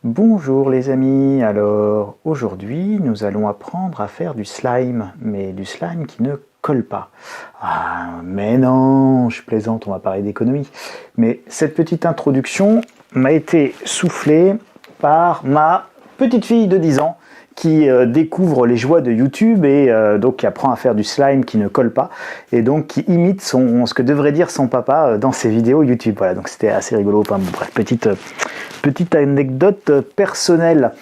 Bonjour les amis, alors aujourd'hui nous allons apprendre à faire du slime, mais du slime qui ne colle pas. Ah mais non, je plaisante, on va parler d'économie. Mais cette petite introduction m'a été soufflée par ma petite fille de 10 ans qui découvre les joies de YouTube et donc qui apprend à faire du slime qui ne colle pas et donc qui imite ce que devrait dire son papa dans ses vidéos YouTube. Voilà, donc c'était assez rigolo. Enfin, bon, bref, petite anecdote personnelle.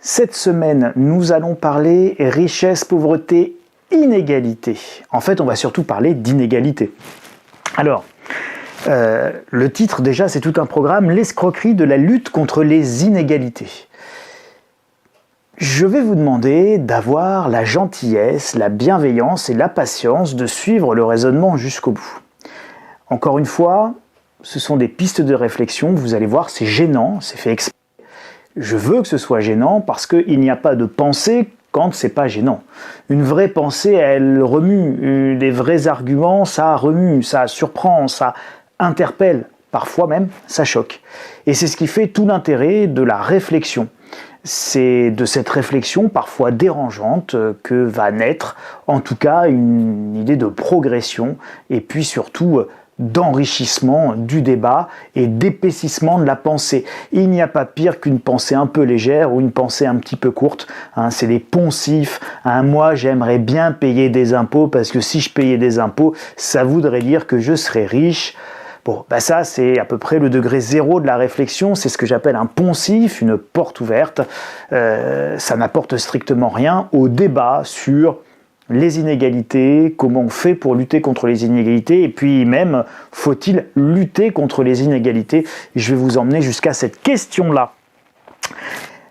Cette semaine, nous allons parler richesse, pauvreté, inégalité. En fait, on va surtout parler d'inégalité. Alors, le titre déjà, c'est tout un programme, l'escroquerie de la lutte contre les inégalités. Je vais vous demander d'avoir la gentillesse, la bienveillance et la patience de suivre le raisonnement jusqu'au bout. Encore une fois, ce sont des pistes de réflexion, vous allez voir, c'est gênant, c'est fait exprès. Je veux que ce soit gênant parce qu'il n'y a pas de pensée quand c'est pas gênant. Une vraie pensée, elle remue, des vrais arguments, ça remue, ça surprend, ça interpelle, parfois même, ça choque. Et c'est ce qui fait tout l'intérêt de la réflexion. C'est de cette réflexion parfois dérangeante que va naître en tout cas une idée de progression et puis surtout d'enrichissement du débat et d'épaississement de la pensée. Il n'y a pas pire qu'une pensée un peu légère ou une pensée un petit peu courte. C'est des poncifs. Moi, j'aimerais bien payer des impôts parce que si je payais des impôts, ça voudrait dire que je serais riche. Bon, ça c'est à peu près le degré zéro de la réflexion, c'est ce que j'appelle un poncif, une porte ouverte. Ça n'apporte strictement rien au débat sur les inégalités, comment on fait pour lutter contre les inégalités, et puis même, faut-il lutter contre les inégalités? Je vais vous emmener jusqu'à cette question-là.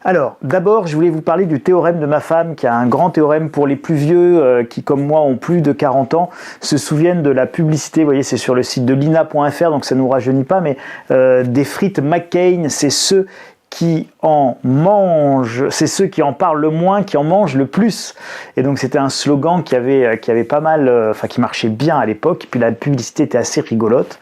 Alors, d'abord, je voulais vous parler du théorème de ma femme, qui a un grand théorème pour les plus vieux, qui, comme moi, ont plus de 40 ans, se souviennent de la publicité, vous voyez, c'est sur le site de lina.fr, donc ça ne nous rajeunit pas, mais des frites McCain, c'est ceux qui en mangent, c'est ceux qui en parlent le moins, qui en mangent le plus. Et donc c'était un slogan qui avait pas mal, qui marchait bien à l'époque, et puis la publicité était assez rigolote.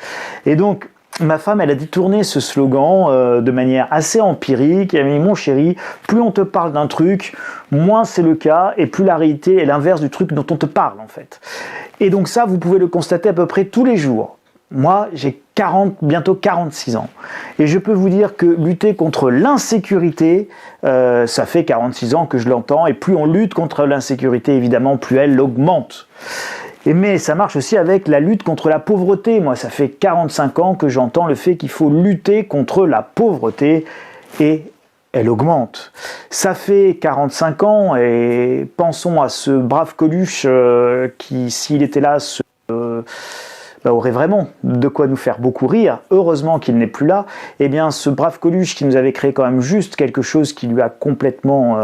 Et donc, ma femme, elle a détourné ce slogan de manière assez empirique. Elle m'a dit, mon chéri, plus on te parle d'un truc, moins c'est le cas, et plus la réalité est l'inverse du truc dont on te parle, en fait. Et donc ça, vous pouvez le constater à peu près tous les jours. Moi, j'ai bientôt 46 ans. Et je peux vous dire que lutter contre l'insécurité, ça fait 46 ans que je l'entends, et plus on lutte contre l'insécurité, évidemment, plus elle augmente. Mais ça marche aussi avec la lutte contre la pauvreté. Moi, ça fait 45 ans que j'entends le fait qu'il faut lutter contre la pauvreté et elle augmente. Ça fait 45 ans et pensons à ce brave Coluche qui, s'il était là, aurait vraiment de quoi nous faire beaucoup rire. Heureusement qu'il n'est plus là. Eh bien, ce brave Coluche qui nous avait créé quand même juste quelque chose qui l'a complètement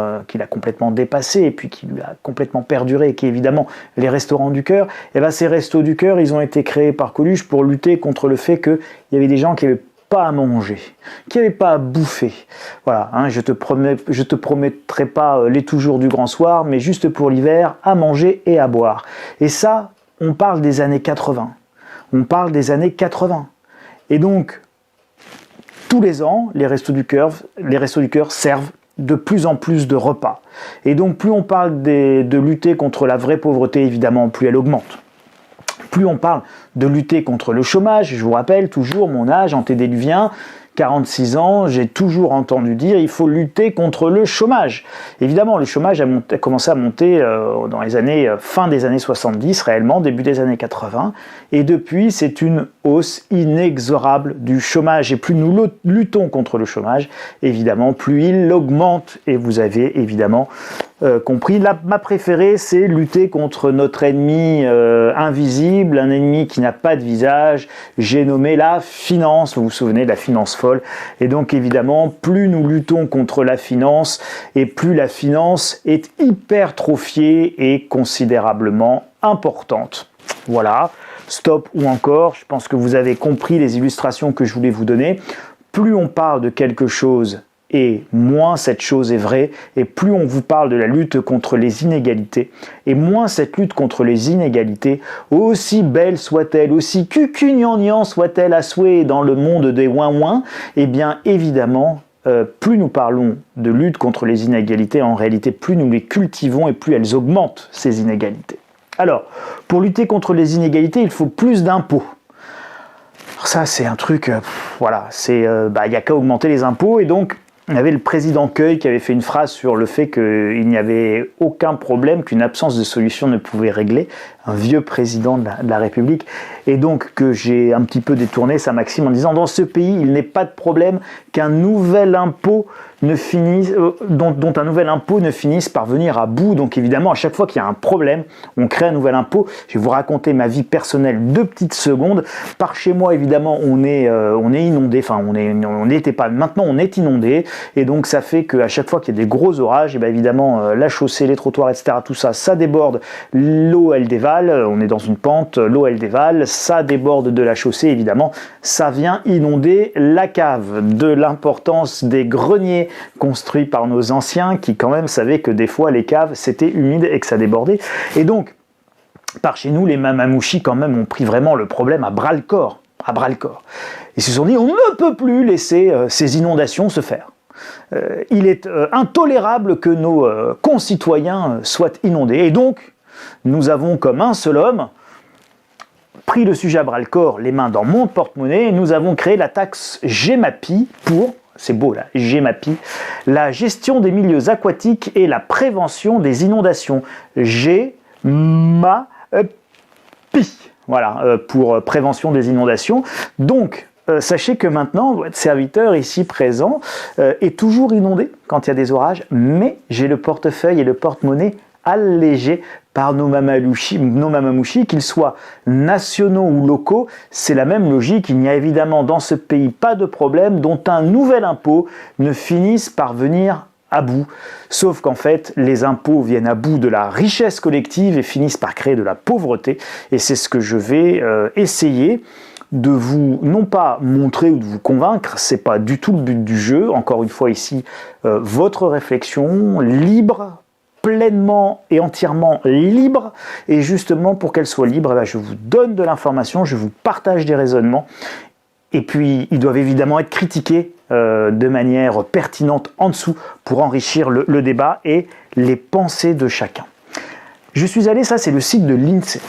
dépassé et puis qui lui a complètement perduré, qui est évidemment les restaurants du cœur. Eh bien, ces restos du cœur, ils ont été créés par Coluche pour lutter contre le fait qu'il y avait des gens qui n'avaient pas à manger, qui n'avaient pas à bouffer. Voilà, je te promettrai pas les toujours du grand soir, mais juste pour l'hiver, à manger et à boire. Et ça, on parle des années 80. On parle des années 80. Et donc, tous les ans, les restos du cœur servent de plus en plus de repas. Et donc, plus on parle de lutter contre la vraie pauvreté, évidemment, plus elle augmente. Plus on parle de lutter contre le chômage, je vous rappelle toujours mon âge antédiluvien, 46 ans, j'ai toujours entendu dire il faut lutter contre le chômage. Évidemment, le chômage a commencé à monter dans les années, fin des années 70, réellement, début des années 80. Et depuis, c'est une hausse inexorable du chômage. Et plus nous luttons contre le chômage, évidemment, plus il augmente. Et vous avez évidemment compris. Ma préférée, c'est lutter contre notre ennemi invisible, un ennemi qui n'a pas de visage. J'ai nommé la finance. Vous vous souvenez de la finance folle. Et donc, évidemment, plus nous luttons contre la finance, et plus la finance est hypertrophiée et considérablement importante. Voilà. Stop ou encore. Je pense que vous avez compris les illustrations que je voulais vous donner. Plus on parle de quelque chose, et moins cette chose est vraie, et plus on vous parle de la lutte contre les inégalités, et moins cette lutte contre les inégalités, aussi belle soit-elle, aussi cucugnangnang soit-elle à souhait dans le monde des ouin-ouin, eh bien évidemment, plus nous parlons de lutte contre les inégalités, en réalité, plus nous les cultivons et plus elles augmentent, ces inégalités. Alors, pour lutter contre les inégalités, il faut plus d'impôts. Ça, c'est un truc, voilà, il n'y a qu'à augmenter les impôts, et donc, il y avait le président Queuille qui avait fait une phrase sur le fait qu'il n'y avait aucun problème, qu'une absence de solution ne pouvait régler, un vieux président de la République, et donc que j'ai un petit peu détourné sa maxime en disant « Dans ce pays, il n'est pas de problème qu'un nouvel impôt ne finisse, dont un nouvel impôt ne finisse par venir à bout. » Donc évidemment, à chaque fois qu'il y a un problème, on crée un nouvel impôt. Je vais vous raconter ma vie personnelle 2 petites secondes. Par chez moi, évidemment, on est inondé, enfin on n'était pas, maintenant on est inondé, et donc ça fait qu'à chaque fois qu'il y a des gros orages, et bien évidemment la chaussée, les trottoirs, etc., tout ça, ça déborde, l'eau elle dévale, on est dans une pente, l'eau elle dévale, ça déborde de la chaussée, évidemment, ça vient inonder la cave. De l'importance des greniers construits par nos anciens qui quand même savaient que des fois les caves c'était humide et que ça débordait. Et donc, par chez nous, les mamamouchis quand même ont pris vraiment le problème à bras le corps. Ils se sont dit, on ne peut plus laisser ces inondations se faire. Il est intolérable que nos concitoyens soient inondés. Et donc, nous avons comme un seul homme pris le sujet à bras le corps, les mains dans mon porte-monnaie, et nous avons créé la taxe Gemapi pour, c'est beau là, Gemapi, la gestion des milieux aquatiques et la prévention des inondations. Gemapi, voilà, pour prévention des inondations. Donc, sachez que maintenant, votre serviteur ici présent est toujours inondé quand il y a des orages, mais j'ai le portefeuille et le porte-monnaie allégés par nos mamamouchis, qu'ils soient nationaux ou locaux. C'est la même logique. Il n'y a évidemment dans ce pays pas de problème dont un nouvel impôt ne finisse par venir à bout. Sauf qu'en fait, les impôts viennent à bout de la richesse collective et finissent par créer de la pauvreté. Et c'est ce que je vais essayer de vous, non pas montrer ou de vous convaincre, c'est pas du tout le but du jeu. Encore une fois ici, votre réflexion libre, pleinement et entièrement libre, et justement pour qu'elle soit libre, je vous donne de l'information, je vous partage des raisonnements, et puis ils doivent évidemment être critiqués de manière pertinente en dessous pour enrichir le débat et les pensées de chacun. Je suis allé, ça c'est le site de l'INSEE.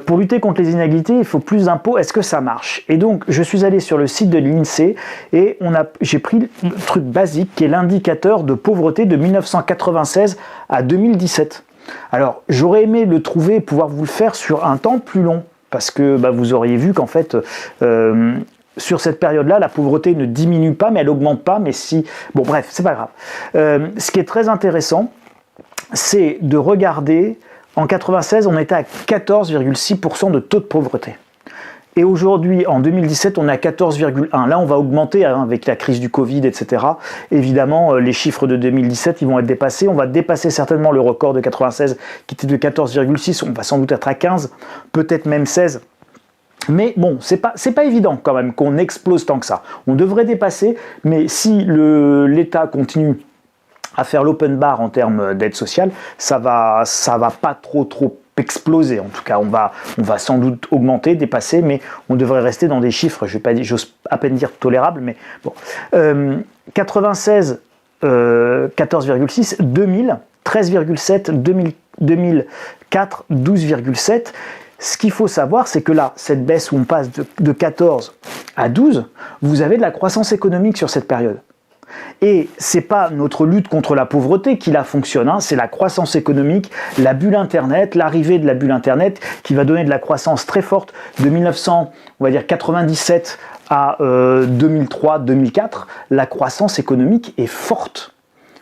Pour lutter contre les inégalités, il faut plus d'impôts. Est-ce que ça marche? Et donc, je suis allé sur le site de l'INSEE et j'ai pris le truc basique qui est l'indicateur de pauvreté de 1996 à 2017. Alors, j'aurais aimé le trouver et pouvoir vous le faire sur un temps plus long parce que vous auriez vu qu'en fait, sur cette période-là, la pauvreté ne diminue pas, mais elle augmente pas. Mais si, bon, bref, c'est pas grave. Ce qui est très intéressant, c'est de regarder. En 1996, on était à 14,6% de taux de pauvreté. Et aujourd'hui, en 2017, on est à 14,1%. Là, on va augmenter avec la crise du Covid, etc. Évidemment, les chiffres de 2017, ils vont être dépassés. On va dépasser certainement le record de 1996, qui était de 14,6%. On va sans doute être à 15%, peut-être même 16%. Mais bon, c'est pas évident quand même qu'on explose tant que ça. On devrait dépasser, mais si l'État continue à faire l'open bar en termes d'aide sociale, ça va pas trop exploser. En tout cas, on va sans doute augmenter, dépasser, mais on devrait rester dans des chiffres, j'ose à peine dire tolérables, mais bon. 96, 14,6, 2000, 13,7, 2004, 12,7. Ce qu'il faut savoir, c'est que là, cette baisse où on passe de 14 à 12, vous avez de la croissance économique sur cette période. Et c'est pas notre lutte contre la pauvreté qui la fonctionne, c'est la croissance économique, la bulle Internet, l'arrivée de la bulle Internet qui va donner de la croissance très forte de 1997 à 2003-2004. La croissance économique est forte.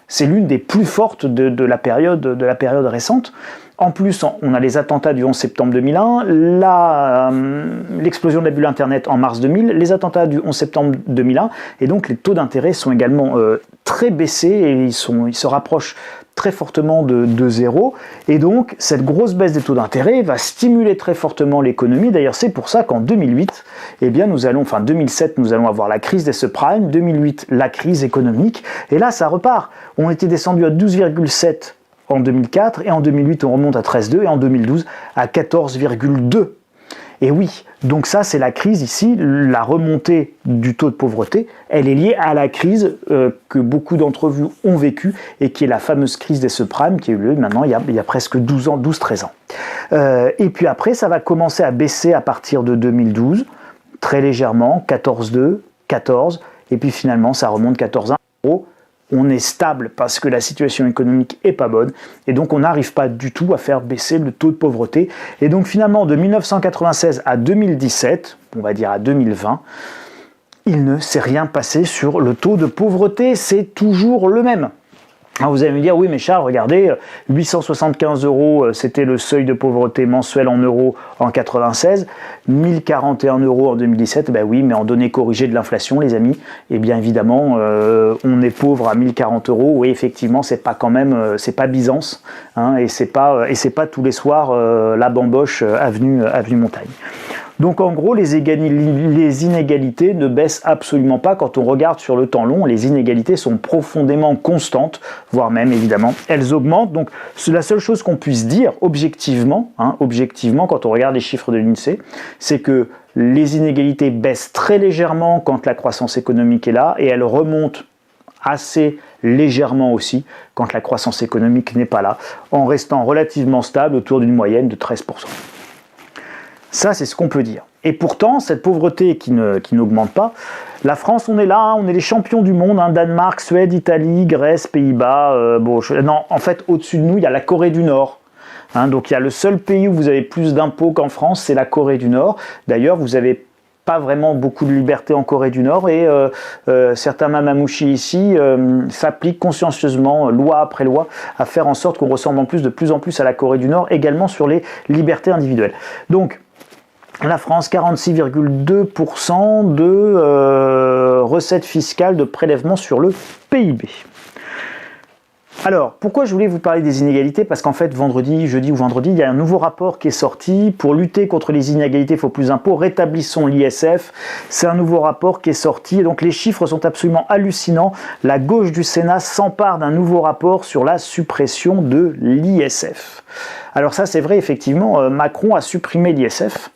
C'est l'une des plus fortes de la période récente. En plus, on a les attentats du 11 septembre 2001, l'explosion de la bulle Internet en mars 2000, les attentats du 11 septembre 2001, et donc les taux d'intérêt sont également très baissés et ils se rapprochent très fortement de zéro. Et donc, cette grosse baisse des taux d'intérêt va stimuler très fortement l'économie. D'ailleurs, c'est pour ça qu'en 2008, 2007, nous allons avoir la crise des subprimes, 2008, la crise économique, et là, ça repart. On était descendu à 12,7 en 2004, et en 2008 on remonte à 13,2, et en 2012 à 14,2. Et oui, donc ça c'est la crise ici, la remontée du taux de pauvreté, elle est liée à la crise que beaucoup d'entre vous ont vécue et qui est la fameuse crise des subprimes qui a eu lieu maintenant il y a presque 12 ans, 12-13 ans. Et puis après ça va commencer à baisser à partir de 2012, très légèrement, 14,2, 14, et puis finalement ça remonte 14,1 euros. On est stable parce que la situation économique est pas bonne et donc on n'arrive pas du tout à faire baisser le taux de pauvreté. Et donc finalement de 1996 à 2017, on va dire à 2020, il ne s'est rien passé sur le taux de pauvreté, c'est toujours le même. Alors vous allez me dire, oui mais Charles, regardez, 875 euros, c'était le seuil de pauvreté mensuel en euros en 96, 1041 euros en 2017, ben oui, mais en données corrigées de l'inflation, les amis, et bien évidemment, on est pauvre à 1040 euros, oui effectivement, c'est pas quand même, c'est pas Byzance, hein, et c'est pas tous les soirs la bamboche avenue Montagne. Donc en gros, les inégalités ne baissent absolument pas quand on regarde sur le temps long. Les inégalités sont profondément constantes, voire même évidemment, elles augmentent. Donc c'est la seule chose qu'on puisse dire objectivement, quand on regarde les chiffres de l'INSEE, c'est que les inégalités baissent très légèrement quand la croissance économique est là et elles remontent assez légèrement aussi quand la croissance économique n'est pas là, en restant relativement stable autour d'une moyenne de 13%. Ça, c'est ce qu'on peut dire. Et pourtant, cette pauvreté qui n'augmente pas, la France, on est là, on est les champions du monde, hein, Danemark, Suède, Italie, Grèce, Pays-Bas. Non, en fait, au-dessus de nous, il y a la Corée du Nord. Hein, donc, il y a le seul pays où vous avez plus d'impôts qu'en France, c'est la Corée du Nord. D'ailleurs, vous avez pas vraiment beaucoup de liberté en Corée du Nord et certains mamamouchis ici s'appliquent consciencieusement, loi après loi, à faire en sorte qu'on ressemble de plus en plus à la Corée du Nord, également sur les libertés individuelles. Donc, la France, 46,2% de recettes fiscales de prélèvement sur le PIB. Alors, pourquoi je voulais vous parler des inégalités? Parce qu'en fait, jeudi ou vendredi, il y a un nouveau rapport qui est sorti. Pour lutter contre les inégalités, il faut plus d'impôts. Rétablissons l'ISF. C'est un nouveau rapport qui est sorti. Et donc, les chiffres sont absolument hallucinants. La gauche du Sénat s'empare d'un nouveau rapport sur la suppression de l'ISF. Alors ça, c'est vrai, effectivement, Macron a supprimé l'ISF.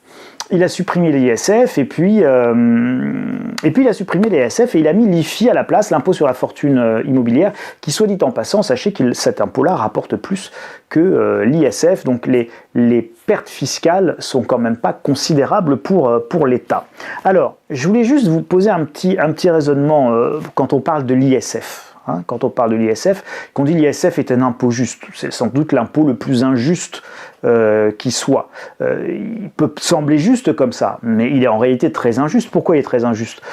Il a supprimé l'ISF et puis il a supprimé l'ISF et il a mis l'IFI à la place, l'impôt sur la fortune immobilière, qui, soit dit en passant, sachez que cet impôt-là rapporte plus que l'ISF, donc les pertes fiscales sont quand même pas considérables pour l'État. Alors, je voulais juste vous poser un petit raisonnement quand on parle de l'ISF. Quand on parle de l'ISF, qu'on dit l'ISF est un impôt juste. C'est sans doute l'impôt le plus injuste qui soit. Il peut sembler juste comme ça, mais il est en réalité très injuste. Pourquoi il est très injuste?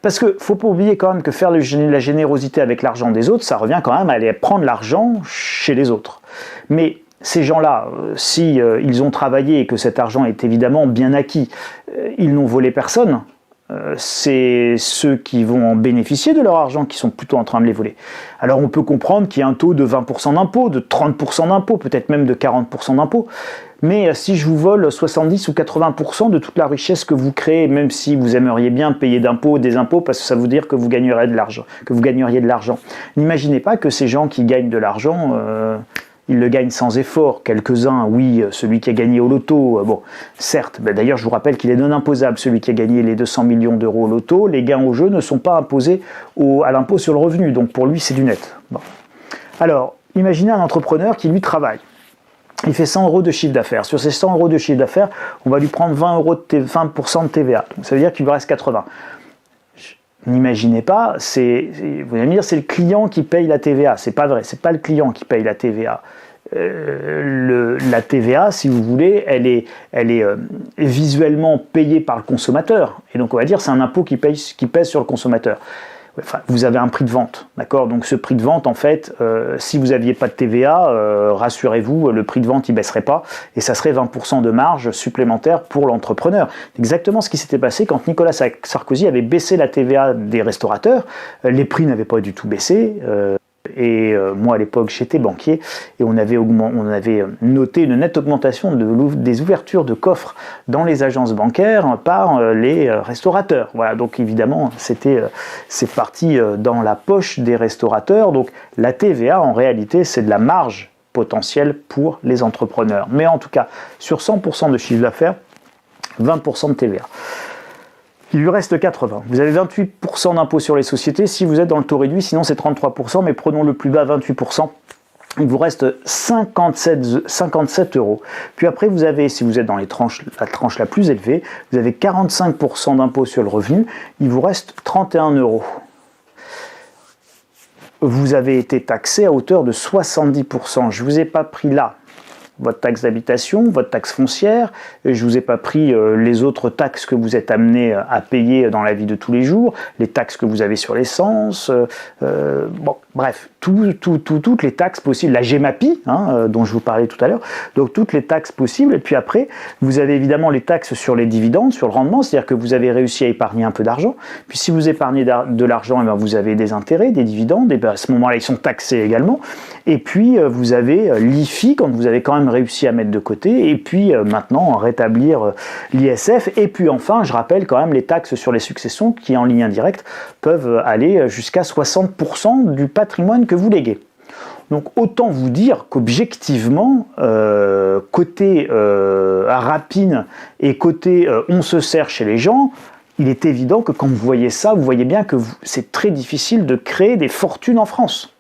Parce qu'il ne faut pas oublier quand même que faire la générosité avec l'argent des autres, ça revient quand même à aller prendre l'argent chez les autres. Mais ces gens-là, si ils ont travaillé et que cet argent est évidemment bien acquis, ils n'ont volé personne. C'est ceux qui vont en bénéficier de leur argent qui sont plutôt en train de les voler. Alors on peut comprendre qu'il y a un taux de 20% d'impôt, de 30% d'impôt, peut-être même de 40% d'impôt, mais si je vous vole 70 ou 80% de toute la richesse que vous créez, même si vous aimeriez bien payer des impôts, parce que ça veut dire que vous gagneriez de l'argent, n'imaginez pas que ces gens qui gagnent de l'argent... ils le gagnent sans effort, quelques-uns, oui, celui qui a gagné au loto, bon, certes, d'ailleurs je vous rappelle qu'il est non imposable, celui qui a gagné les 200 millions d'euros au loto, les gains au jeu ne sont pas imposés à l'impôt sur le revenu, donc pour lui c'est du net. Bon. Alors, imaginez un entrepreneur qui lui travaille, il fait 100 euros de chiffre d'affaires, sur ces 100 euros de chiffre d'affaires, on va lui prendre 20% de TVA, donc ça veut dire qu'il lui reste 80. N'imaginez pas, vous allez me dire c'est le client qui paye la TVA. C'est pas vrai, c'est pas le client qui paye la TVA. La TVA, si vous voulez, elle est visuellement payée par le consommateur. Et donc on va dire c'est un impôt qui pèse sur le consommateur. Enfin, vous avez un prix de vente, d'accord? Donc ce prix de vente, en fait, si vous n'aviez pas de TVA, rassurez-vous, le prix de vente il baisserait pas et ça serait 20% de marge supplémentaire pour l'entrepreneur. Exactement ce qui s'était passé quand Nicolas Sarkozy avait baissé la TVA des restaurateurs. Les prix n'avaient pas du tout baissé. Et moi à l'époque j'étais banquier et on avait noté une nette augmentation des ouvertures de coffres dans les agences bancaires par les restaurateurs. Voilà, donc évidemment c'est parti dans la poche des restaurateurs. Donc la TVA en réalité c'est de la marge potentielle pour les entrepreneurs. Mais en tout cas sur 100% de chiffre d'affaires, 20% de TVA. Il lui reste 80. Vous avez 28% d'impôt sur les sociétés si vous êtes dans le taux réduit, sinon c'est 33%, mais prenons le plus bas, 28%. Il vous reste 57 euros. Puis après, vous avez, si vous êtes dans la tranche la plus élevée, vous avez 45% d'impôt sur le revenu, il vous reste 31 euros. Vous avez été taxé à hauteur de 70%. Je ne vous ai pas pris là votre taxe d'habitation, votre taxe foncière, je ne vous ai pas pris les autres taxes que vous êtes amené à payer dans la vie de tous les jours, les taxes que vous avez sur l'essence, bon, bref, toutes les taxes possibles, la GEMAPI, dont je vous parlais tout à l'heure, donc toutes les taxes possibles, et puis après, vous avez évidemment les taxes sur les dividendes, sur le rendement, c'est-à-dire que vous avez réussi à épargner un peu d'argent, puis si vous épargnez de l'argent, et bien vous avez des intérêts, des dividendes, et bien à ce moment-là, ils sont taxés également, et puis vous avez l'IFI, quand vous avez quand même réussi à mettre de côté, et puis maintenant rétablir l'ISF, et puis enfin, je rappelle quand même les taxes sur les successions, qui en ligne indirecte, peuvent aller jusqu'à 60% du patrimoine que vous léguez. Donc autant vous dire qu'objectivement, côté rapine et côté on se sert chez les gens, il est évident que quand vous voyez ça, vous voyez bien que c'est très difficile de créer des fortunes en France.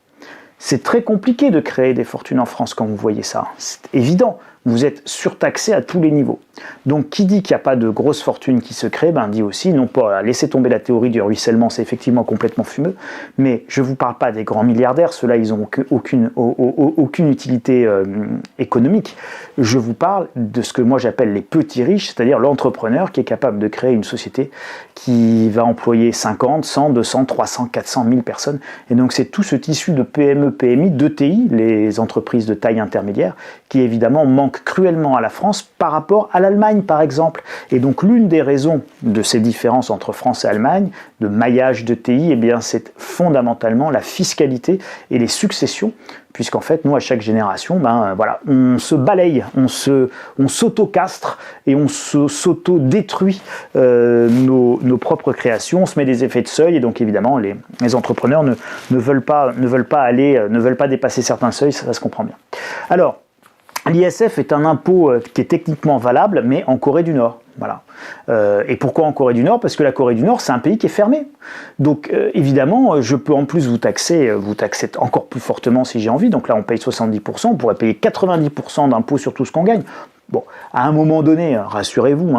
C'est très compliqué de créer des fortunes en France quand vous voyez ça. C'est évident. Vous êtes surtaxé à tous les niveaux. Donc, qui dit qu'il n'y a pas de grosses fortunes qui se créent, dit aussi, non pas laisser tomber la théorie du ruissellement, c'est effectivement complètement fumeux, mais je ne vous parle pas des grands milliardaires, ceux-là, ils n'ont aucune utilité économique. Je vous parle de ce que moi j'appelle les petits riches, c'est-à-dire l'entrepreneur qui est capable de créer une société qui va employer 50, 100, 200, 300, 400 000 personnes. Et donc, c'est tout ce tissu de PME, PMI, d'ETI, les entreprises de taille intermédiaire, qui évidemment manque cruellement à la France par rapport à l'Allemagne par exemple. Et donc l'une des raisons de ces différences entre France et Allemagne, de maillage de TI, eh bien c'est fondamentalement la fiscalité et les successions, puisqu'en fait nous à chaque génération, voilà, on se balaye, on s'auto-castre et on s'auto-détruit nos propres créations, on se met des effets de seuil et donc évidemment les entrepreneurs ne veulent pas dépasser certains seuils, ça se comprend bien. Alors, l'ISF est un impôt qui est techniquement valable, mais en Corée du Nord. Voilà. Et pourquoi en Corée du Nord? Parce que la Corée du Nord, c'est un pays qui est fermé. Donc, évidemment, je peux en plus vous taxer encore plus fortement si j'ai envie. Donc là, on paye 70%, on pourrait payer 90% d'impôts sur tout ce qu'on gagne. Bon, à un moment donné, rassurez-vous,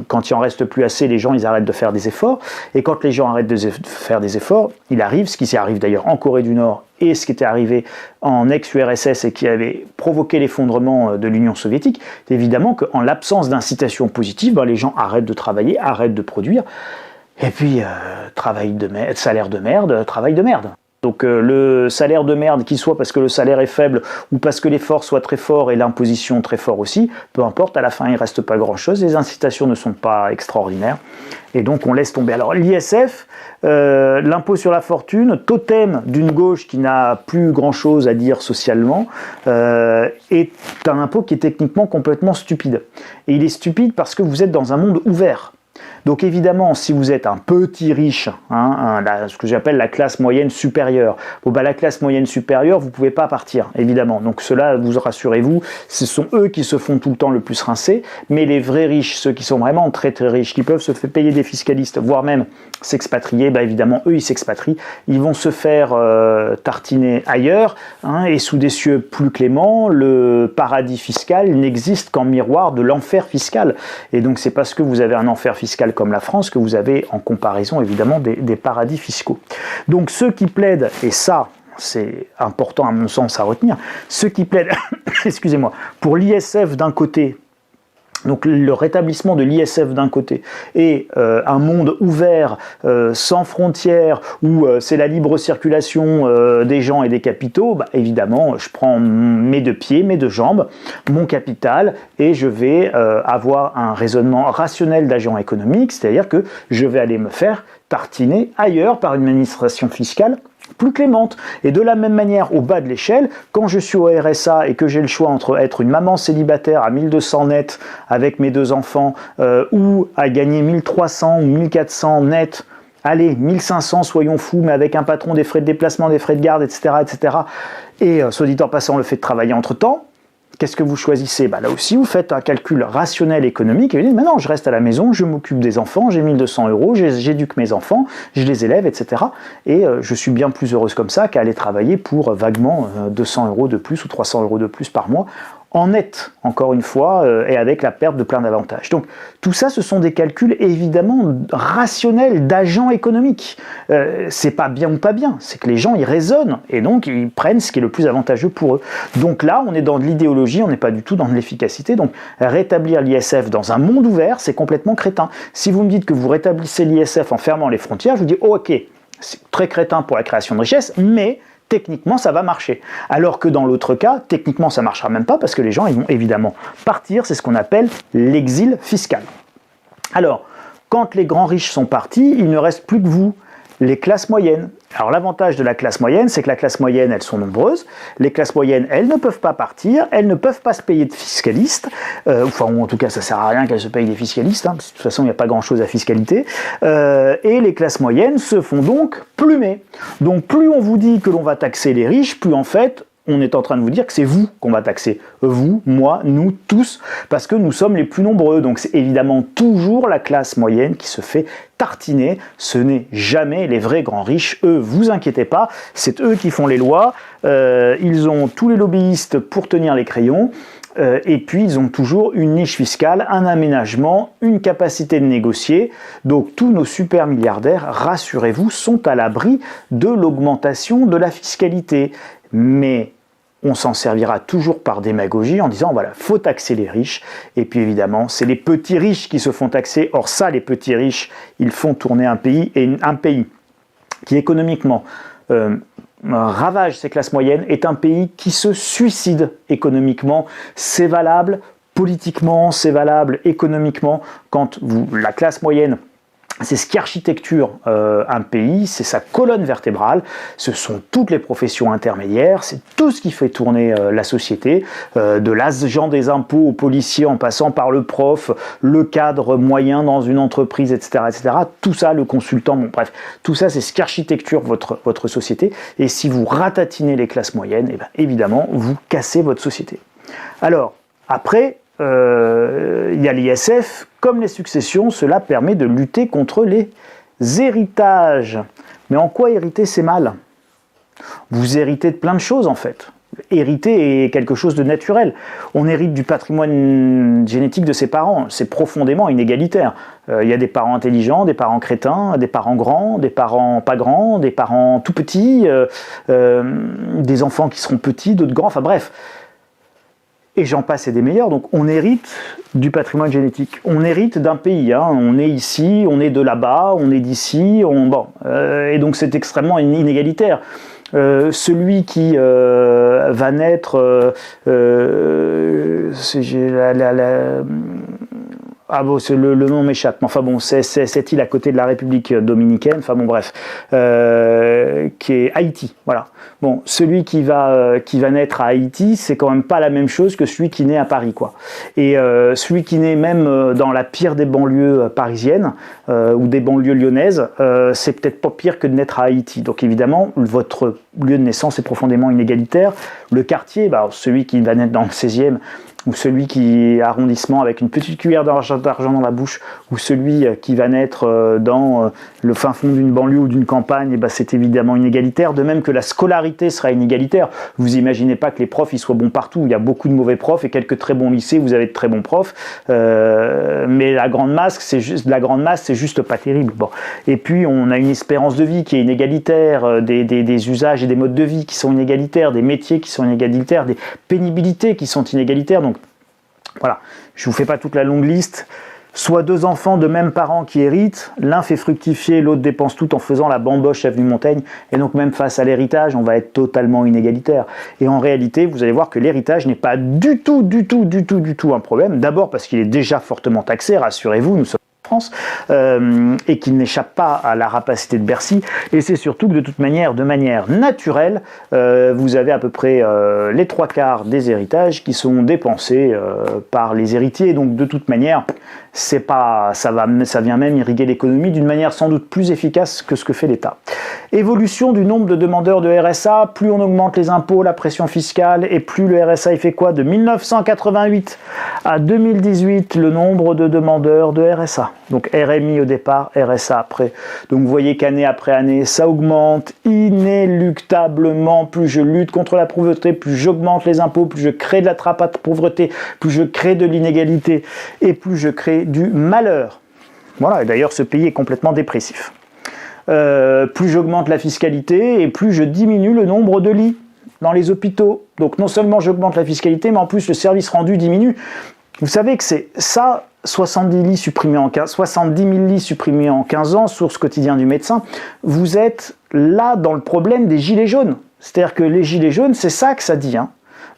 quand il en reste plus assez, les gens ils arrêtent de faire des efforts. Et quand les gens arrêtent de faire des efforts, il arrive, ce qui arrive d'ailleurs en Corée du Nord et ce qui était arrivé en ex-URSS et qui avait provoqué l'effondrement de l'Union soviétique, c'est évidemment qu'en l'absence d'incitation positive, les gens arrêtent de travailler, arrêtent de produire. Et puis, salaire de merde, travail de merde. Donc le salaire de merde, qu'il soit parce que le salaire est faible ou parce que l'effort soit très fort et l'imposition très fort aussi, peu importe, à la fin il ne reste pas grand-chose, les incitations ne sont pas extraordinaires et donc on laisse tomber. Alors l'ISF, l'impôt sur la fortune, totem d'une gauche qui n'a plus grand-chose à dire socialement, est un impôt qui est techniquement complètement stupide. Et il est stupide parce que vous êtes dans un monde ouvert. Donc évidemment, si vous êtes un petit riche, ce que j'appelle la classe moyenne supérieure, la classe moyenne supérieure, vous ne pouvez pas partir, évidemment. Donc ceux-là, vous rassurez-vous, ce sont eux qui se font tout le temps le plus rincer, mais les vrais riches, ceux qui sont vraiment très très riches, qui peuvent se faire payer des fiscalistes, voire même s'expatrier, évidemment, eux, ils s'expatrient, ils vont se faire tartiner ailleurs, et sous des cieux plus cléments, le paradis fiscal n'existe qu'en miroir de l'enfer fiscal. Et donc c'est parce que vous avez un enfer fiscal comme la France que vous avez en comparaison évidemment des paradis fiscaux. Donc ceux qui plaident, et ça c'est important à mon sens à retenir, ceux qui plaident excusez-moi, pour l'ISF d'un côté, donc le rétablissement de l'ISF d'un côté et un monde ouvert, sans frontières, où c'est la libre circulation des gens et des capitaux, évidemment, je prends mes deux pieds, mes deux jambes, mon capital, et je vais avoir un raisonnement rationnel d'agent économique, c'est-à-dire que je vais aller me faire tartiner ailleurs par une administration fiscale plus clémente. Et de la même manière, au bas de l'échelle, quand je suis au RSA et que j'ai le choix entre être une maman célibataire à 1200 net avec mes deux enfants ou à gagner 1300 ou 1400 net, allez, 1500, soyons fous, mais avec un patron, des frais de déplacement, des frais de garde, etc., etc., et soit dit en passant, le fait de travailler entre-temps, Qu'est-ce que vous choisissez? Là aussi, vous faites un calcul rationnel économique et vous dites, mais non, je reste à la maison, je m'occupe des enfants, j'ai 1200 €, j'éduque mes enfants, je les élève, etc. Et je suis bien plus heureuse comme ça qu'à aller travailler pour vaguement 200 € de plus ou 300 € de plus par mois, en net, encore une fois, et avec la perte de plein d'avantages. Donc tout ça, ce sont des calculs évidemment rationnels d'agents économiques. C'est pas bien ou pas bien, c'est que les gens, ils raisonnent, et donc ils prennent ce qui est le plus avantageux pour eux. Donc là, on est dans de l'idéologie, on n'est pas du tout dans de l'efficacité. Donc rétablir l'ISF dans un monde ouvert, c'est complètement crétin. Si vous me dites que vous rétablissez l'ISF en fermant les frontières, je vous dis, oh, ok, c'est très crétin pour la création de richesse, mais techniquement, ça va marcher. Alors que dans l'autre cas, techniquement, ça ne marchera même pas parce que les gens ils vont évidemment partir. C'est ce qu'on appelle l'exil fiscal. Alors, quand les grands riches sont partis, il ne reste plus que vous, les classes moyennes. Alors l'avantage de la classe moyenne, c'est que la classe moyenne, elles sont nombreuses. Les classes moyennes, elles ne peuvent pas partir, elles ne peuvent pas se payer de fiscalistes. En tout cas, ça ne sert à rien qu'elles se payent des fiscalistes, parce que de toute façon, il n'y a pas grand-chose à fiscalité. Et les classes moyennes se font donc plumer. Donc plus on vous dit que l'on va taxer les riches, plus en fait, on est en train de vous dire que c'est vous qu'on va taxer. Vous, moi, nous, tous, parce que nous sommes les plus nombreux. Donc c'est évidemment toujours la classe moyenne qui se fait tartiner. Ce n'est jamais les vrais grands riches. Eux, vous inquiétez pas, c'est eux qui font les lois. Ils ont tous les lobbyistes pour tenir les crayons. Et puis ils ont toujours une niche fiscale, un aménagement, une capacité de négocier. Donc tous nos super milliardaires, rassurez-vous, sont à l'abri de l'augmentation de la fiscalité. Mais on s'en servira toujours par démagogie en disant voilà, faut taxer les riches. Et puis évidemment, c'est les petits riches qui se font taxer. Or ça, les petits riches, ils font tourner un pays. Et un pays qui économiquement ravage ces classes moyennes est un pays qui se suicide économiquement. C'est valable politiquement, c'est valable économiquement. Quand la classe moyenne, c'est ce qui architecture un pays, c'est sa colonne vertébrale, ce sont toutes les professions intermédiaires, c'est tout ce qui fait tourner la société, de l'agent des impôts au policier en passant par le prof, le cadre moyen dans une entreprise, etc. etc. Tout ça, le consultant, bon bref, tout ça c'est ce qui architecture votre société, et si vous ratatinez les classes moyennes, eh bien, évidemment, vous cassez votre société. Alors, après, il y a l'ISF, comme les successions, cela permet de lutter contre les héritages. Mais en quoi hériter c'est mal? Vous héritez de plein de choses en fait. Hériter est quelque chose de naturel. On hérite du patrimoine génétique de ses parents. C'est profondément inégalitaire. Il y a des parents intelligents, des parents crétins, des parents grands, des parents pas grands, des parents tout petits, des enfants qui seront petits, d'autres grands, enfin bref. Et j'en passe et des meilleurs, donc on hérite du patrimoine génétique. On hérite d'un pays, hein. On est ici, on est de là-bas, on est d'ici, et donc c'est extrêmement inégalitaire. Celui qui va naître, le nom m'échappe, mais enfin bon, c'est cette île à côté de la République dominicaine, enfin bon bref, qui est Haïti, voilà. Bon, celui qui va naître à Haïti, c'est quand même pas la même chose que celui qui naît à Paris, quoi. Et celui qui naît même dans la pire des banlieues parisiennes ou des banlieues lyonnaises, c'est peut-être pas pire que de naître à Haïti. Donc évidemment, votre lieu de naissance est profondément inégalitaire. Le quartier, celui qui va naître dans le 16e, ou celui qui est arrondissement avec une petite cuillère d'argent dans la bouche, ou celui qui va naître dans le fin fond d'une banlieue ou d'une campagne, c'est évidemment inégalitaire, de même que la scolarité sera inégalitaire. Vous imaginez pas que les profs ils soient bons partout, il y a beaucoup de mauvais profs et quelques très bons lycées, vous avez de très bons profs, mais la grande masse, c'est juste pas terrible. Bon. Et puis on a une espérance de vie qui est inégalitaire, des usages et des modes de vie qui sont inégalitaires, des métiers qui sont inégalitaires, des pénibilités qui sont inégalitaires. Donc voilà, je vous fais pas toute la longue liste. Soit deux enfants de même parents qui héritent, l'un fait fructifier, l'autre dépense tout en faisant la bamboche avenue Montaigne, et donc même face à l'héritage, on va être totalement inégalitaire. Et en réalité, vous allez voir que l'héritage n'est pas du tout un problème. D'abord parce qu'il est déjà fortement taxé, rassurez-vous, nous sommes France, et qui n'échappe pas à la rapacité de Bercy. Et c'est surtout que de manière naturelle, vous avez à peu près les 3/4 des héritages qui sont dépensés par les héritiers. Donc de toute manière, ça vient même irriguer l'économie d'une manière sans doute plus efficace que ce que fait l'État. Évolution du nombre de demandeurs de RSA, plus on augmente les impôts, la pression fiscale, et plus le RSA il fait quoi? De 1988 à 2018, le nombre de demandeurs de RSA. Donc RMI au départ, RSA après. Donc vous voyez qu'année après année, ça augmente inéluctablement. Plus je lutte contre la pauvreté, plus j'augmente les impôts, plus je crée de la trappe à pauvreté, plus je crée de l'inégalité et plus je crée du malheur. Voilà, et d'ailleurs ce pays est complètement dépressif. Plus j'augmente la fiscalité et plus je diminue le nombre de lits dans les hôpitaux. Donc non seulement j'augmente la fiscalité, mais en plus le service rendu diminue. Vous savez que c'est ça, 70 000 lits supprimés en 15 ans, source quotidien du médecin. Vous êtes là dans le problème des gilets jaunes. C'est-à-dire que les gilets jaunes, c'est ça que ça dit.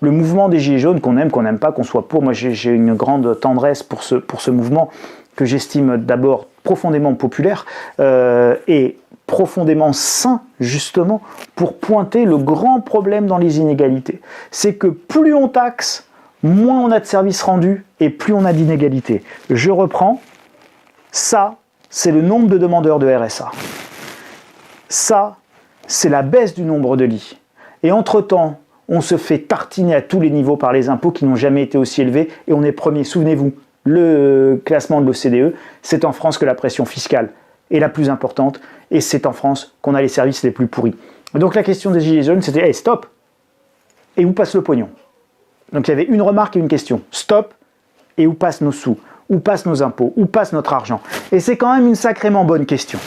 Le mouvement des gilets jaunes, qu'on n'aime pas, qu'on soit pour. Moi, j'ai une grande tendresse pour ce mouvement que j'estime d'abord profondément populaire et profondément sain, justement, pour pointer le grand problème dans les inégalités. C'est que plus on taxe, moins on a de services rendus et plus on a d'inégalités. Je reprends, ça, c'est le nombre de demandeurs de RSA. Ça, c'est la baisse du nombre de lits. Et entre-temps, on se fait tartiner à tous les niveaux par les impôts qui n'ont jamais été aussi élevés et on est premier. Souvenez-vous, le classement de l'OCDE, c'est en France que la pression fiscale est la plus importante et c'est en France qu'on a les services les plus pourris. Donc la question des gilets jaunes, c'était hey, stop. Et où passe le pognon? Donc il y avait une remarque et une question. Stop. Et où passent nos sous? Où passent nos impôts? Où passe notre argent? Et c'est quand même une sacrément bonne question.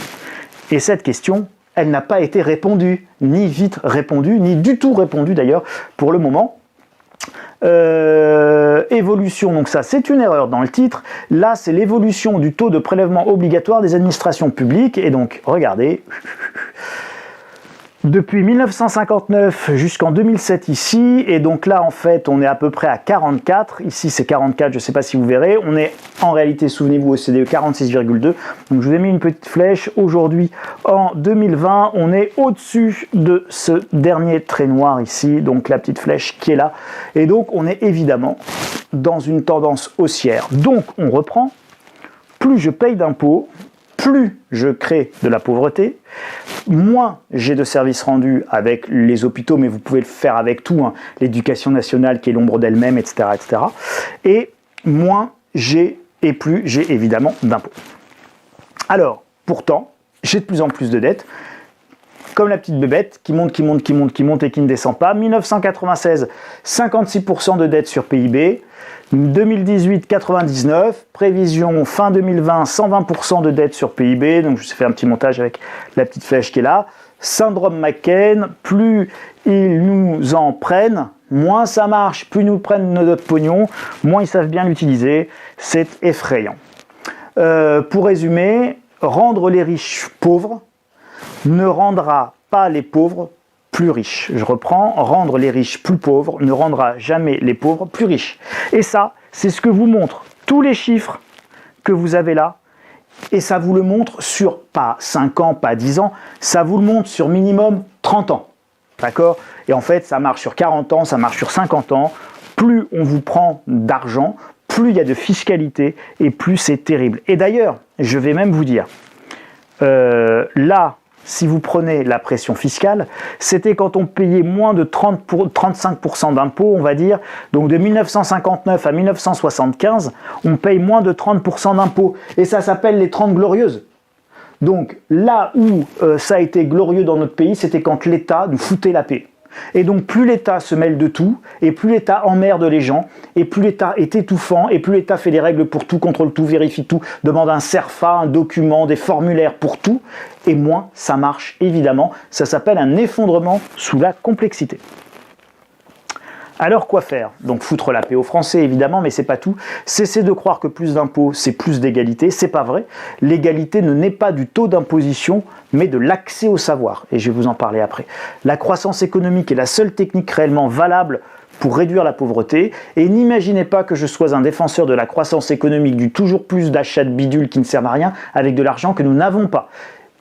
Et cette question, elle n'a pas été répondue, ni vite répondue, ni du tout répondue d'ailleurs pour le moment. Évolution, donc ça c'est une erreur dans le titre. Là c'est l'évolution du taux de prélèvement obligatoire des administrations publiques. Et donc regardez, depuis 1959 jusqu'en 2007 ici, et donc là en fait on est à peu près à 44, ici c'est 44, je ne sais pas si vous verrez, on est en réalité, souvenez-vous, OCDE 46,2, donc je vous ai mis une petite flèche, aujourd'hui en 2020 on est au-dessus de ce dernier trait noir ici, donc la petite flèche qui est là, et donc on est évidemment dans une tendance haussière. Donc on reprend, plus je paye d'impôts, plus je crée de la pauvreté, moins j'ai de services rendus avec les hôpitaux, mais vous pouvez le faire avec tout, l'éducation nationale qui est l'ombre d'elle-même, etc., etc. Et moins j'ai et plus j'ai évidemment d'impôts. Alors, pourtant, j'ai de plus en plus de dettes, comme la petite bébête qui monte et qui ne descend pas. 1996, 56% de dette sur PIB. 2018, 99, prévision fin 2020, 120% de dette sur PIB, donc je vous ai fait un petit montage avec la petite flèche qui est là. Syndrome McCain, plus ils nous en prennent, moins ça marche, plus ils nous prennent notre pognon, moins ils savent bien l'utiliser, c'est effrayant. Pour résumer, rendre les riches pauvres ne rendra pas les pauvres plus riches. Je reprends, rendre les riches plus pauvres ne rendra jamais les pauvres plus riches. Et ça, c'est ce que vous montrent tous les chiffres que vous avez là. Et ça vous le montre sur, pas 5 ans, pas 10 ans, ça vous le montre sur minimum 30 ans. D'accord? Et en fait, ça marche sur 40 ans, ça marche sur 50 ans. Plus on vous prend d'argent, plus il y a de fiscalité et plus c'est terrible. Et d'ailleurs, je vais même vous dire, là, si vous prenez la pression fiscale, c'était quand on payait moins de 35% d'impôts, on va dire. Donc de 1959 à 1975, on paye moins de 30% d'impôts. Et ça s'appelle les 30 glorieuses. Donc là où ça a été glorieux dans notre pays, c'était quand l'État nous foutait la paix. Et donc plus l'État se mêle de tout, et plus l'État emmerde les gens, et plus l'État est étouffant, et plus l'État fait des règles pour tout, contrôle tout, vérifie tout, demande un CERFA, un document, des formulaires pour tout, et moins ça marche évidemment. Ça s'appelle un effondrement sous la complexité. Alors quoi faire? Donc foutre la paix aux Français évidemment, mais c'est pas tout. Cessez de croire que plus d'impôts c'est plus d'égalité, c'est pas vrai. L'égalité ne naît pas du taux d'imposition, mais de l'accès au savoir. Et je vais vous en parler après. La croissance économique est la seule technique réellement valable pour réduire la pauvreté. Et n'imaginez pas que je sois un défenseur de la croissance économique, du toujours plus d'achats de bidules qui ne servent à rien avec de l'argent que nous n'avons pas.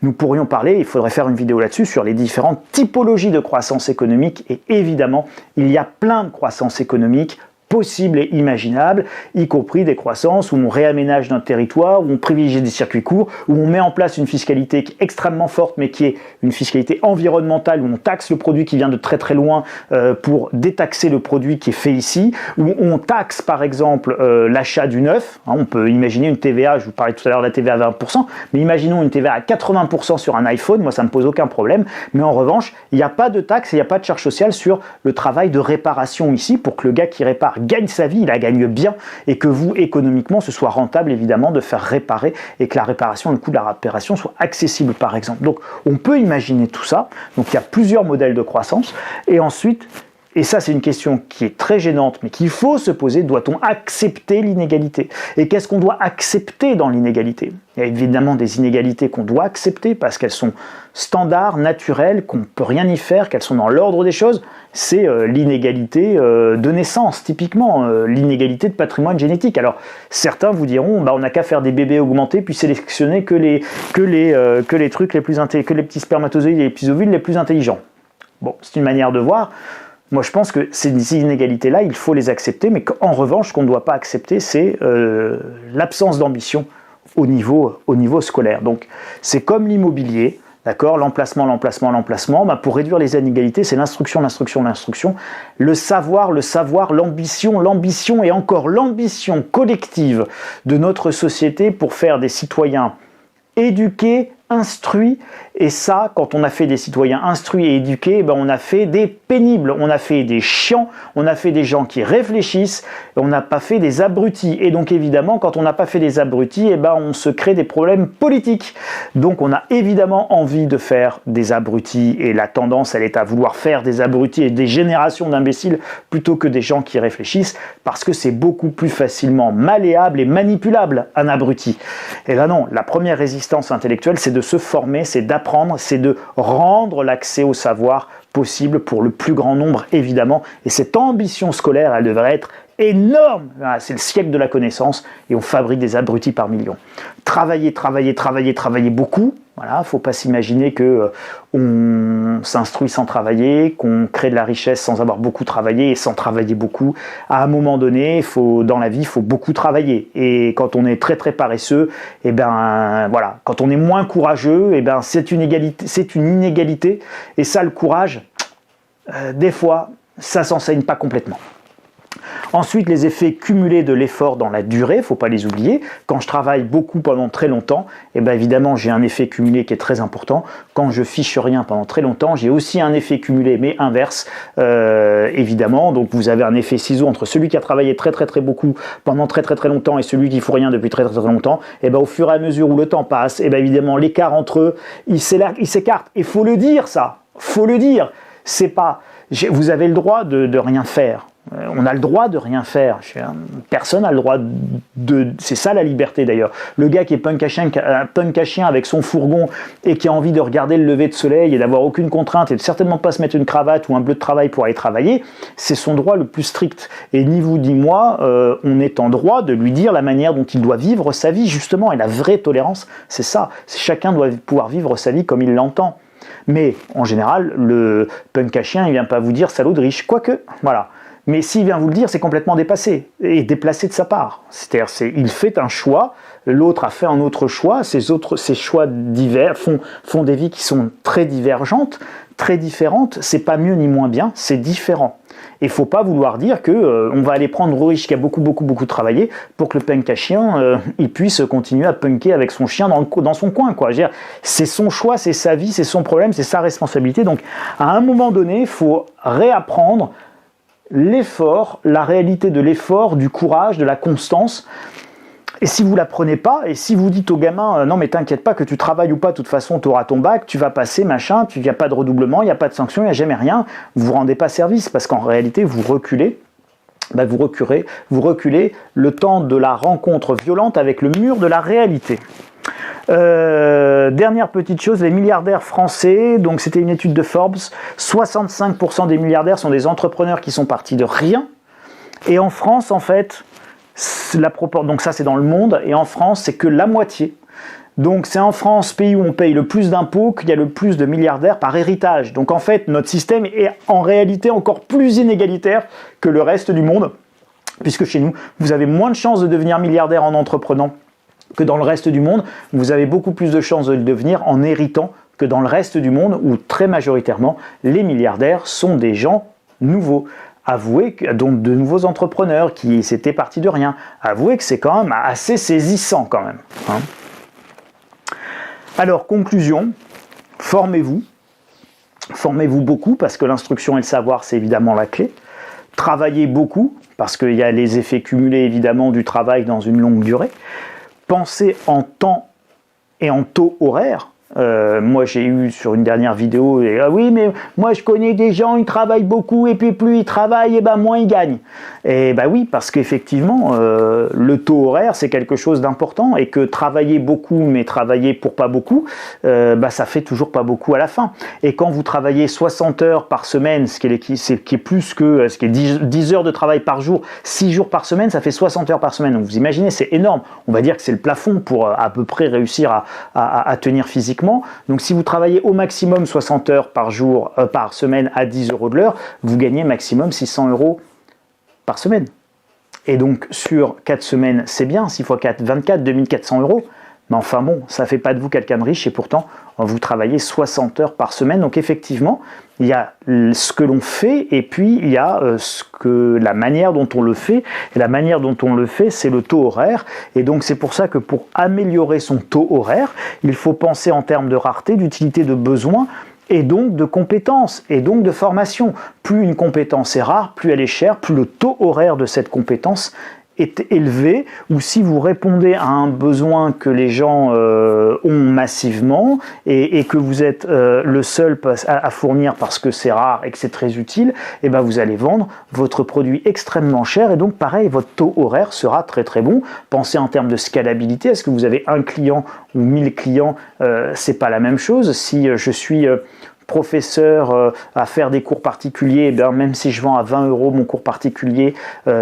Nous pourrions parler, il faudrait faire une vidéo là-dessus, sur les différentes typologies de croissance économique. Et évidemment, il y a plein de croissance économique possibles et imaginables, y compris des croissances où on réaménage notre territoire, où on privilégie des circuits courts, où on met en place une fiscalité qui est extrêmement forte, mais qui est une fiscalité environnementale, où on taxe le produit qui vient de très très loin pour détaxer le produit qui est fait ici, où on taxe par exemple l'achat du neuf. On peut imaginer une TVA, je vous parlais tout à l'heure de la TVA à 20%, mais imaginons une TVA à 80% sur un iPhone, moi ça ne me pose aucun problème, mais en revanche, il n'y a pas de taxe et il n'y a pas de charge sociale sur le travail de réparation ici, pour que le gars qui répare gagne sa vie, il la gagne bien, et que vous, économiquement, ce soit rentable, évidemment, de faire réparer, et que la réparation, le coût de la réparation soit accessible, par exemple. Donc, on peut imaginer tout ça. Donc, il y a plusieurs modèles de croissance. Et ensuite, et ça, c'est une question qui est très gênante, mais qu'il faut se poser, doit-on accepter l'inégalité? Et qu'est-ce qu'on doit accepter dans l'inégalité? Il y a évidemment des inégalités qu'on doit accepter parce qu'elles sont standards, naturelles, qu'on ne peut rien y faire, qu'elles sont dans l'ordre des choses. C'est l'inégalité de naissance, typiquement, l'inégalité de patrimoine génétique. Alors, certains vous diront, on n'a qu'à faire des bébés augmentés, puis sélectionner que les trucs les plus que les petits spermatozoïdes et les petits ovules les plus intelligents. Bon, c'est une manière de voir. Moi, je pense que ces inégalités-là, il faut les accepter, mais qu'en revanche, ce qu'on ne doit pas accepter, c'est l'absence d'ambition au niveau scolaire. Donc, c'est comme l'immobilier, d'accord, l'emplacement, pour réduire les inégalités, c'est l'instruction. Le savoir, l'ambition et encore l'ambition collective de notre société pour faire des citoyens éduqués, instruits, et ça, quand on a fait des citoyens instruits et éduqués, on a fait des pénibles, on a fait des chiants, on a fait des gens qui réfléchissent, on n'a pas fait des abrutis. Et donc évidemment, quand on n'a pas fait des abrutis, on se crée des problèmes politiques. Donc on a évidemment envie de faire des abrutis, et la tendance, elle est à vouloir faire des abrutis et des générations d'imbéciles plutôt que des gens qui réfléchissent, parce que c'est beaucoup plus facilement malléable et manipulable, un abruti. Et là non, la première résistance intellectuelle, c'est de se former, c'est d'apprendre, c'est de rendre l'accès au savoir possible pour le plus grand nombre, évidemment. Et cette ambition scolaire, elle devrait être énorme. C'est le siècle de la connaissance et on fabrique des abrutis par millions. Travailler beaucoup. Voilà, faut pas s'imaginer que on s'instruit sans travailler, qu'on crée de la richesse sans avoir beaucoup travaillé et sans travailler beaucoup. À un moment donné, dans la vie, il faut beaucoup travailler. Et quand on est très très paresseux, voilà, quand on est moins courageux, c'est une inégalité. Et ça, le courage, des fois, ça s'enseigne pas complètement. Ensuite, les effets cumulés de l'effort dans la durée, il ne faut pas les oublier. Quand je travaille beaucoup pendant très longtemps, évidemment, j'ai un effet cumulé qui est très important. Quand je fiche rien pendant très longtemps, j'ai aussi un effet cumulé, mais inverse, évidemment. Donc, vous avez un effet ciseau entre celui qui a travaillé très beaucoup pendant très longtemps et celui qui ne fout rien depuis très longtemps. Au fur et à mesure où le temps passe, évidemment, l'écart entre eux, il s'écarte. Et il faut le dire, ça. Faut le dire. C'est pas... Vous avez le droit de rien faire. On a le droit de rien faire. Personne n'a le droit de... C'est ça la liberté d'ailleurs. Le gars qui est punk à chien avec son fourgon et qui a envie de regarder le lever de soleil et d'avoir aucune contrainte et de certainement pas se mettre une cravate ou un bleu de travail pour aller travailler, c'est son droit le plus strict. Et ni vous ni moi, on est en droit de lui dire la manière dont il doit vivre sa vie justement. Et la vraie tolérance, c'est ça. Chacun doit pouvoir vivre sa vie comme il l'entend. Mais en général, le punk à chien, il vient pas vous dire salaud de riche. Quoique, voilà. Mais s'il vient vous le dire, c'est complètement dépassé et déplacé de sa part. C'est-à-dire, il fait un choix, l'autre a fait un autre choix, ces choix divers font des vies qui sont très divergentes, très différentes. C'est pas mieux ni moins bien, c'est différent. Et il ne faut pas vouloir dire qu'on va aller prendre le riche qui a beaucoup travaillé pour que le punk à chien il puisse continuer à punker avec son chien dans son coin, quoi. C'est son choix, c'est sa vie, c'est son problème, c'est sa responsabilité. Donc à un moment donné, il faut réapprendre l'effort, la réalité de l'effort, du courage, de la constance. Et si vous ne l'apprenez pas, et si vous dites au gamin non mais t'inquiète pas que tu travailles ou pas, de toute façon tu auras ton bac, tu vas passer, machin, il n'y a pas de redoublement, il n'y a pas de sanction, il n'y a jamais rien, vous ne vous rendez pas service, parce qu'en réalité vous reculez, vous reculez le temps de la rencontre violente avec le mur de la réalité. Dernière petite chose, les milliardaires français, donc c'était une étude de Forbes, 65% des milliardaires sont des entrepreneurs qui sont partis de rien. Et en France, en fait, donc ça c'est dans le monde, et en France c'est que la moitié. Donc c'est en France, pays où on paye le plus d'impôts, qu'il y a le plus de milliardaires par héritage. Donc en fait, notre système est en réalité encore plus inégalitaire que le reste du monde, puisque chez nous, vous avez moins de chances de devenir milliardaire en entreprenant que dans le reste du monde. Vous avez beaucoup plus de chances de le devenir en héritant que dans le reste du monde, où très majoritairement, les milliardaires sont des gens nouveaux. Avouez que, donc de nouveaux entrepreneurs qui s'étaient partis de rien. Avouez que c'est quand même assez saisissant quand même. Hein. Alors, conclusion, formez-vous. Formez-vous beaucoup parce que l'instruction et le savoir, c'est évidemment la clé. Travaillez beaucoup parce qu'il y a les effets cumulés évidemment du travail dans une longue durée. Pensez en temps et en taux horaire. Moi j'ai eu sur une dernière vidéo, oui mais moi je connais des gens, ils travaillent beaucoup et puis plus ils travaillent et ben moins ils gagnent. Et ben oui, parce qu'effectivement le taux horaire c'est quelque chose d'important et que travailler beaucoup mais travailler pour pas beaucoup, ça fait toujours pas beaucoup à la fin. Et quand vous travaillez 60 heures par semaine, ce qui est plus que ce qui est 10 heures de travail par jour, 6 jours par semaine, ça fait 60 heures par semaine. Donc vous imaginez, c'est énorme. On va dire que c'est le plafond pour à peu près réussir à tenir physiquement. Donc si vous travaillez au maximum 60 heures par jour, par semaine à 10 € de l'heure, vous gagnez maximum 600 € par semaine. Et donc sur 4 semaines, c'est bien, 6 x 4, 24, 2400 €. Mais enfin bon, ça ne fait pas de vous quelqu'un de riche et pourtant vous travaillez 60 heures par semaine. Donc effectivement, il y a ce que l'on fait et puis il y a la manière dont on le fait. Et la manière dont on le fait, c'est le taux horaire. Et donc c'est pour ça que pour améliorer son taux horaire, il faut penser en termes de rareté, d'utilité, de besoin et donc de compétences et donc de formation. Plus une compétence est rare, plus elle est chère, plus le taux horaire de cette compétence est élevé, ou si vous répondez à un besoin que les gens ont massivement et que vous êtes le seul à fournir parce que c'est rare et que c'est très utile, et ben vous allez vendre votre produit extrêmement cher et donc pareil, votre taux horaire sera très très bon. Pensez en termes de scalabilité, est-ce que vous avez un client ou 1000 clients, c'est pas la même chose. Si je suis professeur à faire des cours particuliers, bien, même si je vends à 20 € mon cours particulier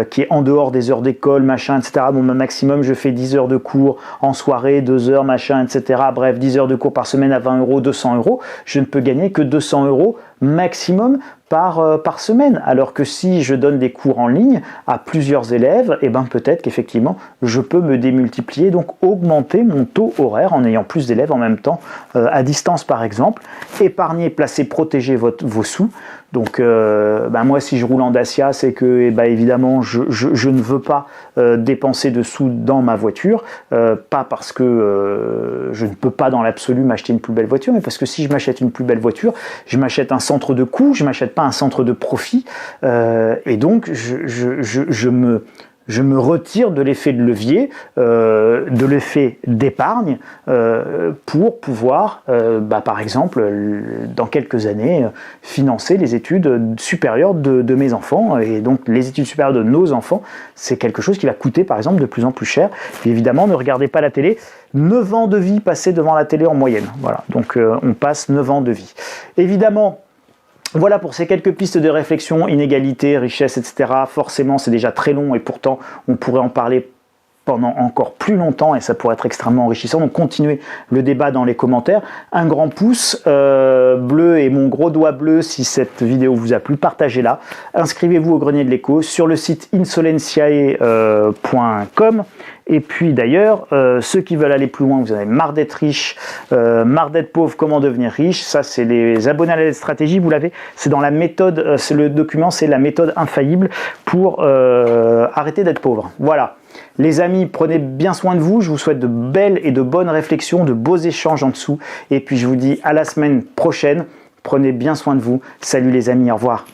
qui est en dehors des heures d'école, machin, etc. Bon, maximum, je fais 10 heures de cours en soirée, 2 heures, machin, etc. Bref, 10 heures de cours par semaine à 20 €, 200 €. Je ne peux gagner que 200 € maximum par semaine. Alors que si je donne des cours en ligne à plusieurs élèves, et ben peut-être qu'effectivement, je peux me démultiplier, donc augmenter mon taux horaire en ayant plus d'élèves en même temps, à distance par exemple. Épargner, placer, protéger vos sous. Donc moi si je roule en Dacia, c'est que évidemment je ne veux pas dépenser de sous dans ma voiture, pas parce que je ne peux pas dans l'absolu m'acheter une plus belle voiture, mais parce que si je m'achète une plus belle voiture, je m'achète un centre de coût, je m'achète pas un centre de profit, et donc je me retire de l'effet de levier, de l'effet d'épargne, pour pouvoir, par exemple, dans quelques années, financer les études supérieures de mes enfants. Et donc, les études supérieures de nos enfants, c'est quelque chose qui va coûter, par exemple, de plus en plus cher. Et évidemment, ne regardez pas la télé. 9 ans de vie passés devant la télé en moyenne. Voilà, donc on passe 9 ans de vie. Évidemment, voilà pour ces quelques pistes de réflexion, inégalité, richesse, etc. Forcément, c'est déjà très long et pourtant, on pourrait en parler pendant encore plus longtemps et ça pourrait être extrêmement enrichissant. Donc, continuez le débat dans les commentaires. Un grand pouce bleu et mon gros doigt bleu si cette vidéo vous a plu, partagez-la. Inscrivez-vous au Grenier de l'Écho sur le site insolentiae.com. Et puis d'ailleurs, ceux qui veulent aller plus loin, vous avez marre d'être riche, marre d'être pauvre, comment devenir riche, ça c'est les abonnés à la stratégie, vous l'avez, c'est dans la méthode, c'est le document, c'est la méthode infaillible pour arrêter d'être pauvre. Voilà. Les amis, prenez bien soin de vous, je vous souhaite de belles et de bonnes réflexions, de beaux échanges en dessous, et puis je vous dis à la semaine prochaine, prenez bien soin de vous, salut les amis, au revoir.